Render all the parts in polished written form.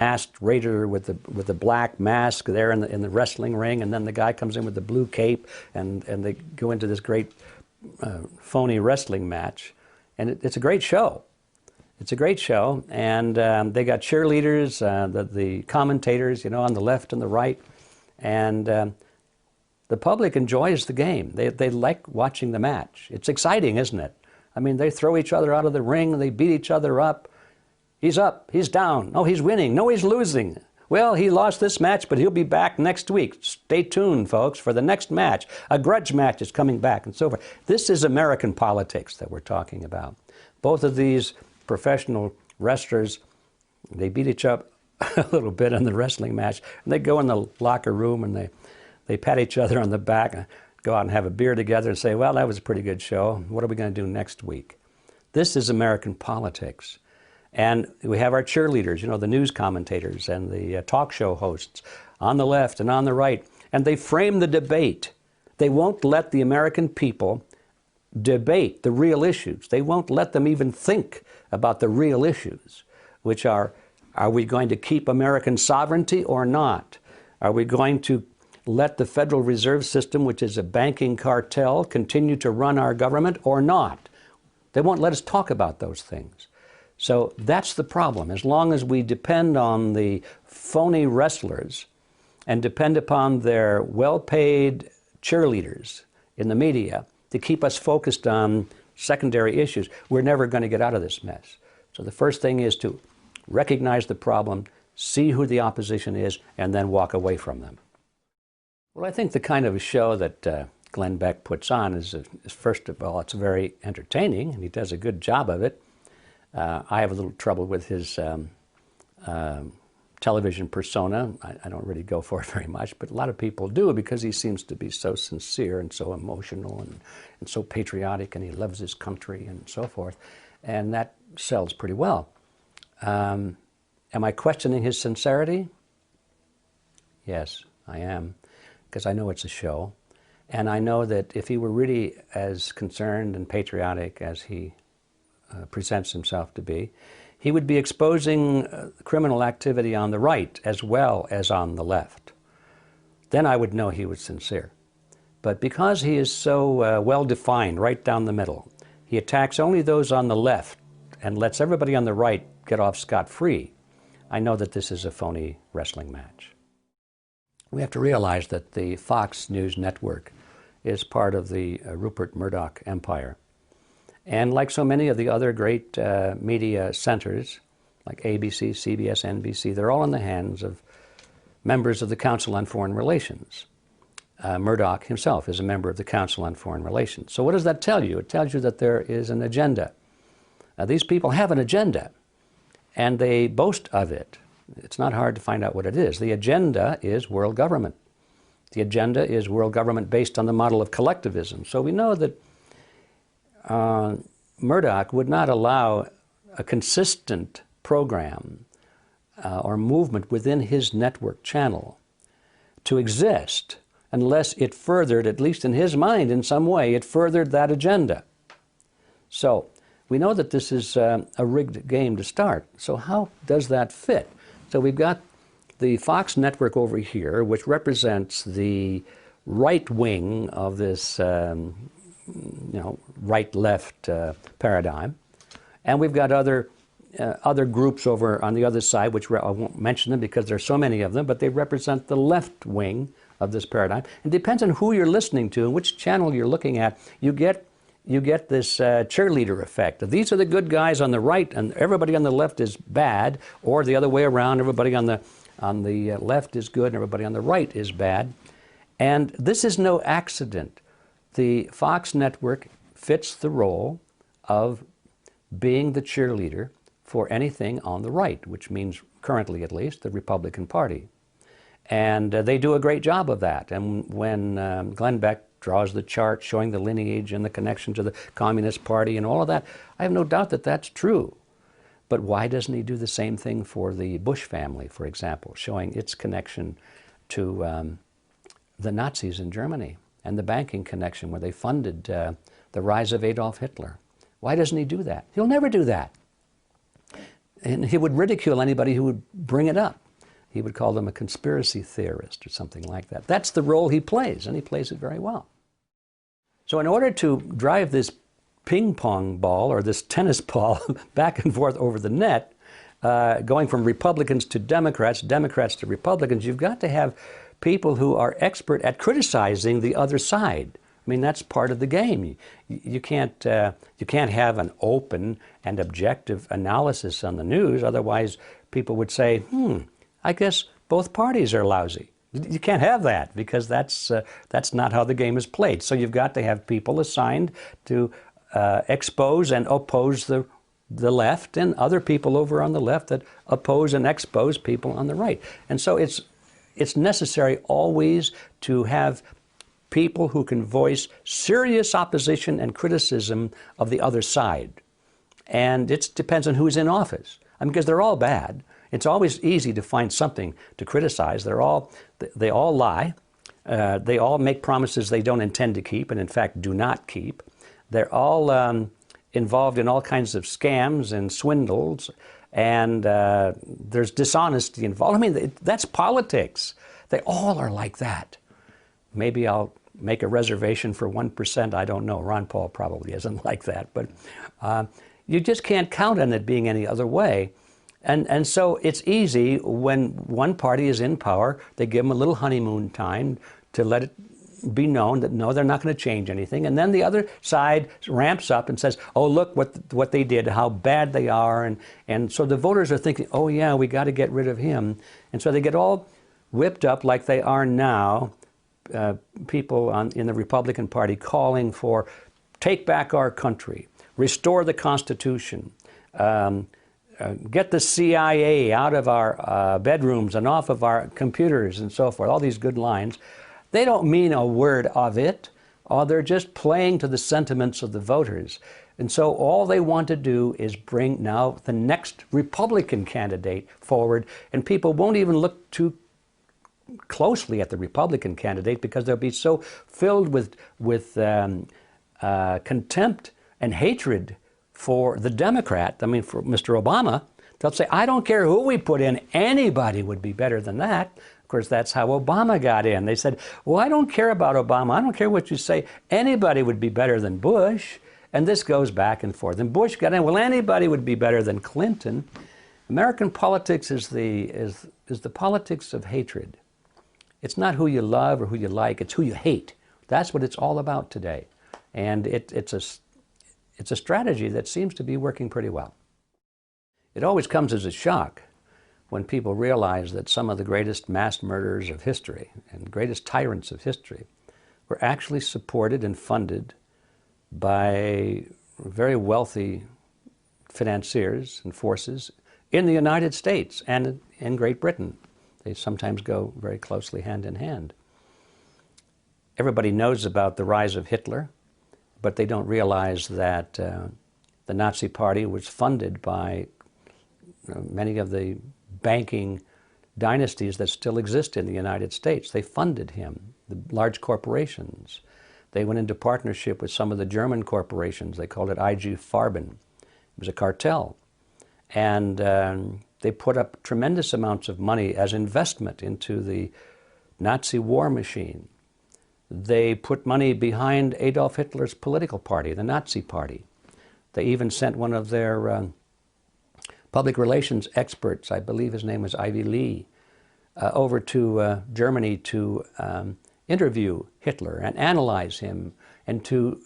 masked raider with the black mask there in the wrestling ring, and then the guy comes in with the blue cape, and they go into this great phony wrestling match, and it's a great show. It's a great show, and they got cheerleaders, the commentators, you know, on the left and the right, and the public enjoys the game. They like watching the match. It's exciting, isn't it? I mean, they throw each other out of the ring, they beat each other up. He's up, he's down, no, he's winning, no, he's losing. Well, he lost this match, but he'll be back next week. Stay tuned, folks, for the next match. A grudge match is coming back, and so forth. This is American politics that we're talking about. Both of these professional wrestlers, they beat each other up a little bit in the wrestling match, and they go in the locker room and they pat each other on the back and go out and have a beer together and say, well, that was a pretty good show. What are we going to do next week? This is American politics. And we have our cheerleaders, you know, the news commentators and the talk show hosts on the left and on the right, and they frame the debate. They won't let the American people debate the real issues. They won't let them even think about the real issues, which are we going to keep American sovereignty or not? Are we going to let the Federal Reserve System, which is a banking cartel, continue to run our government or not? They won't let us talk about those things. So that's the problem. As long as we depend on the phony wrestlers and depend upon their well-paid cheerleaders in the media to keep us focused on secondary issues, we're never going to get out of this mess. So the first thing is to recognize the problem, see who the opposition is, and then walk away from them. Well, I think the kind of a show that Glenn Beck puts on is, first of all, it's very entertaining, and he does a good job of it. I have a little trouble with his television persona. I don't really go for it very much, but a lot of people do because he seems to be so sincere and so emotional and so patriotic, and he loves his country and so forth. And that sells pretty well. Am I questioning his sincerity? Yes, I am, because I know it's a show. And I know that if he were really as concerned and patriotic as he presents himself to be, he would be exposing criminal activity on the right as well as on the left. Then I would know he was sincere. But because he is so well-defined right down the middle, he attacks only those on the left and lets everybody on the right get off scot-free. I know that this is a phony wrestling match. We have to realize that the Fox News network is part of the Rupert Murdoch empire. And like so many of the other great media centers, like ABC, CBS, NBC, they're all in the hands of members of the Council on Foreign Relations. Murdoch himself is a member of the Council on Foreign Relations. So what does that tell you? It tells you that there is an agenda. These people have an agenda, and they boast of it. It's not hard to find out what it is. The agenda is world government. The agenda is world government based on the model of collectivism. So we know that Murdoch would not allow a consistent program or movement within his network channel to exist unless it furthered, at least in his mind in some way, it furthered that agenda. So we know that this is a rigged game to start. So how does that fit? So we've got the Fox network over here, which represents the right wing of this right-left paradigm. And we've got other groups over on the other side, which I won't mention them because there's so many of them, but they represent the left wing of this paradigm. It depends on who you're listening to and which channel you're looking at. You get this cheerleader effect. These are the good guys on the right, and everybody on the left is bad, or the other way around, everybody on the left is good, and everybody on the right is bad. And this is no accident. The Fox network fits the role of being the cheerleader for anything on the right, which means, currently at least, the Republican Party. And they do a great job of that. And when Glenn Beck draws the chart showing the lineage and the connection to the Communist Party and all of that, I have no doubt that that's true. But why doesn't he do the same thing for the Bush family, for example, showing its connection to the Nazis in Germany and the banking connection where they funded the rise of Adolf Hitler? Why doesn't he do that? He'll never do that. And he would ridicule anybody who would bring it up. He would call them a conspiracy theorist or something like that. That's the role he plays, and he plays it very well. So in order to drive this ping pong ball or this tennis ball back and forth over the net, going from Republicans to Democrats, Democrats to Republicans, you've got to have people who are expert at criticizing the other side. I mean, that's part of the game. You can't have an open and objective analysis on the news. Otherwise, people would say, I guess both parties are lousy. You can't have that, because that's not how the game is played. So you've got to have people assigned to expose and oppose the left, and other people over on the left that oppose and expose people on the right. And so it's necessary always to have people who can voice serious opposition and criticism of the other side. And it depends on who's in office. I mean, because they're all bad. It's always easy to find something to criticize. They all lie. They all make promises they don't intend to keep, and in fact do not keep. They're all involved in all kinds of scams and swindles, and there's dishonesty involved. I mean, that's politics. They all are like that. Maybe I'll make a reservation for 1%. I don't know. Ron Paul probably isn't like that. But you just can't count on it being any other way. And so it's easy when one party is in power, they give them a little honeymoon time to let it be known that, no, they're not going to change anything. And then the other side ramps up and says, oh, look what they did, how bad they are. And so the voters are thinking, oh, yeah, we got to get rid of him. And so they get all whipped up like they are now, people in the Republican Party calling for take back our country, restore the Constitution, get the CIA out of our bedrooms and off of our computers and so forth, all these good lines. They don't mean a word of it, or they're just playing to the sentiments of the voters. And so all they want to do is bring now the next Republican candidate forward, and people won't even look too closely at the Republican candidate because they'll be so filled with contempt and hatred for the Democrat, I mean for Mr. Obama. They'll say, I don't care who we put in, anybody would be better than that. Of course, that's how Obama got in. They said, well, I don't care about Obama. I don't care what you say. Anybody would be better than Bush. And this goes back and forth. And Bush got in, well, anybody would be better than Clinton. American politics is the politics of hatred. It's not who you love or who you like, it's who you hate. That's what it's all about today. And it's a strategy that seems to be working pretty well. It always comes as a shock when people realize that some of the greatest mass murderers of history and greatest tyrants of history were actually supported and funded by very wealthy financiers and forces in the United States and in Great Britain. They sometimes go very closely hand in hand. Everybody knows about the rise of Hitler, but they don't realize that the Nazi Party was funded by many of the banking dynasties that still exist in the United States. They funded him, the large corporations. They went into partnership with some of the German corporations. They called it IG Farben. It was a cartel. And they put up tremendous amounts of money as investment into the Nazi war machine. They put money behind Adolf Hitler's political party, the Nazi Party. They even sent one of their public relations experts, I believe his name was Ivy Lee, over to Germany to interview Hitler and analyze him and to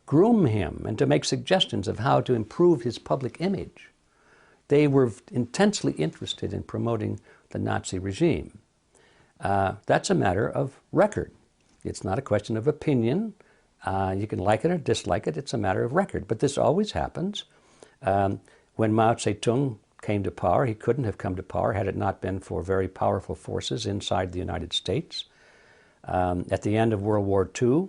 groom him and to make suggestions of how to improve his public image. They were intensely interested in promoting the Nazi regime. That's a matter of record. It's not a question of opinion. You can like it or dislike it. It's a matter of record. But this always happens. When Mao Zedong came to power, he couldn't have come to power had it not been for very powerful forces inside the United States. At the end of World War II,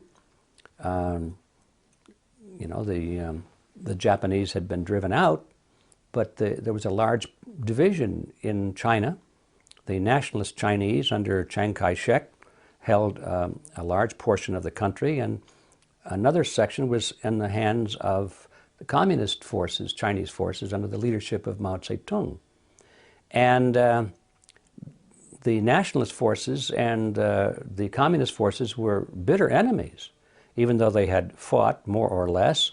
you know, the Japanese had been driven out, but there was a large division in China. The nationalist Chinese under Chiang Kai-shek held a large portion of the country, and another section was in the hands of communist forces, Chinese forces, under the leadership of Mao Zedong. And the nationalist forces and the communist forces were bitter enemies, even though they had fought more or less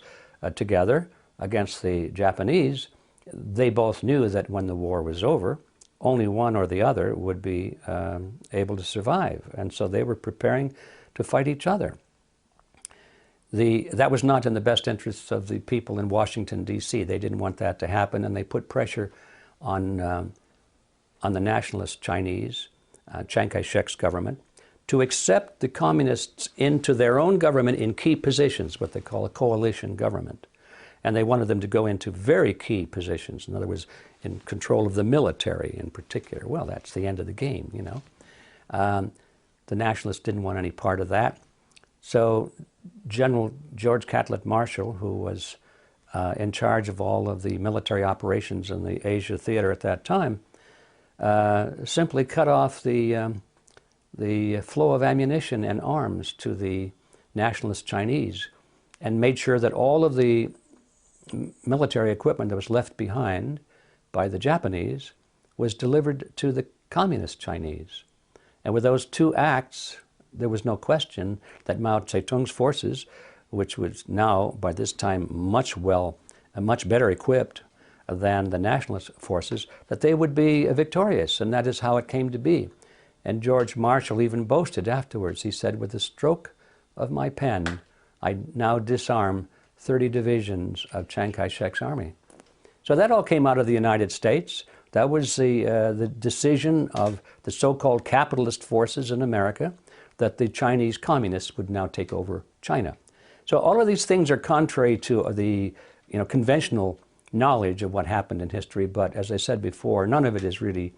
together against the Japanese. They both knew that when the war was over, only one or the other would be able to survive. And so they were preparing to fight each other. That was not in the best interests of the people in Washington, D.C. They didn't want that to happen, and they put pressure on the nationalist Chinese, Chiang Kai-shek's government, to accept the communists into their own government in key positions, what they call a coalition government. And they wanted them to go into very key positions. In other words, in control of the military in particular. Well, that's the end of the game, you know. The nationalists didn't want any part of that. So General George Catlett Marshall, who was in charge of all of the military operations in the Asia theater at that time, simply cut off the flow of ammunition and arms to the nationalist Chinese and made sure that all of the military equipment that was left behind by the Japanese was delivered to the communist Chinese. And with those two acts, there was no question that Mao Zedong's forces, which was now by this time much better equipped than the nationalist forces, that they would be victorious, and that is how it came to be. And George Marshall even boasted afterwards. He said, "With the stroke of my pen, I now disarm 30 divisions of Chiang Kai-shek's army." So that all came out of the United States. That was the decision of the so-called capitalist forces in America, that the Chinese communists would now take over China. So all of these things are contrary to the conventional knowledge of what happened in history, but as I said before, none of it is really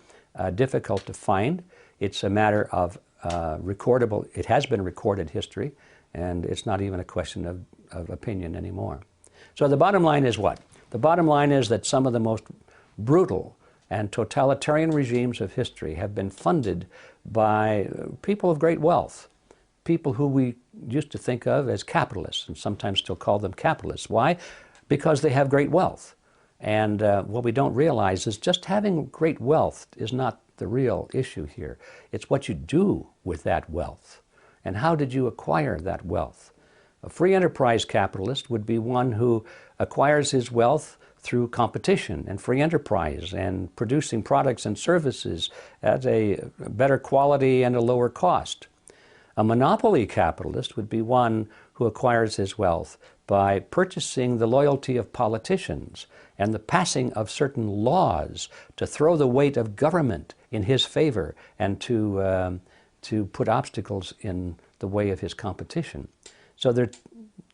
difficult to find. It's a matter of recordable, it has been recorded history, and it's not even a question of opinion anymore. So the bottom line is what? The bottom line is that some of the most brutal and totalitarian regimes of history have been funded by people of great wealth, people who we used to think of as capitalists, and sometimes still call them capitalists. Why? Because they have great wealth. And what we don't realize is just having great wealth is not the real issue here. It's what you do with that wealth. And how did you acquire that wealth? A free enterprise capitalist would be one who acquires his wealth through competition and free enterprise and producing products and services at a better quality and a lower cost. A monopoly capitalist would be one who acquires his wealth by purchasing the loyalty of politicians and the passing of certain laws to throw the weight of government in his favor and to put obstacles in the way of his competition. So there are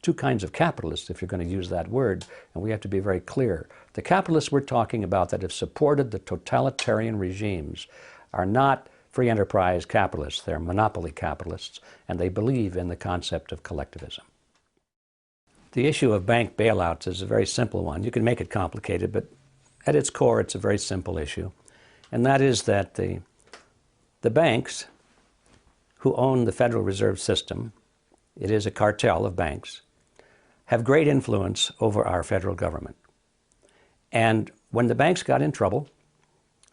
two kinds of capitalists, if you're going to use that word, and we have to be very clear. The capitalists we're talking about that have supported the totalitarian regimes are not free enterprise capitalists. They're monopoly capitalists, and they believe in the concept of collectivism. The issue of bank bailouts is a very simple one. You can make it complicated, but at its core, it's a very simple issue. And that is that the banks who own the Federal Reserve System, it is a cartel of banks, have great influence over our federal government. And when the banks got in trouble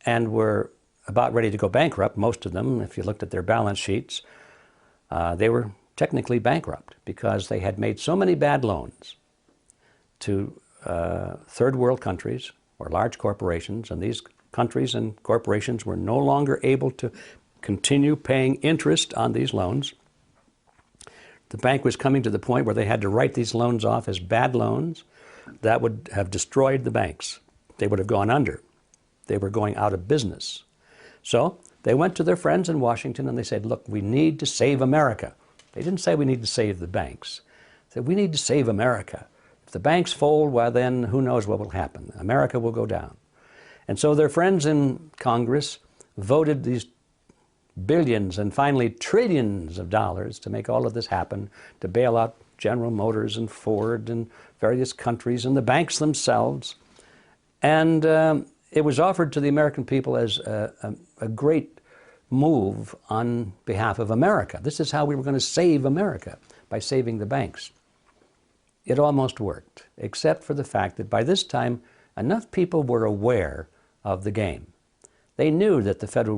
and were about ready to go bankrupt, most of them, if you looked at their balance sheets, they were technically bankrupt because they had made so many bad loans to third world countries or large corporations, and these countries and corporations were no longer able to continue paying interest on these loans. The bank was coming to the point where they had to write these loans off as bad loans. That would have destroyed the banks. They would have gone under. They were going out of business. So they went to their friends in Washington and they said, look, we need to save America. They didn't say we need to save the banks. They said, we need to save America. If the banks fold, well then who knows what will happen. America will go down. And so their friends in Congress voted these billions and finally trillions of dollars to make all of this happen, to bail out General Motors and Ford and various countries and the banks themselves. And it was offered to the American people as a great move on behalf of America. This is how we were going to save America, by saving the banks. it almost worked, except for the fact that by this time, enough people were aware of the game. They knew that the Federal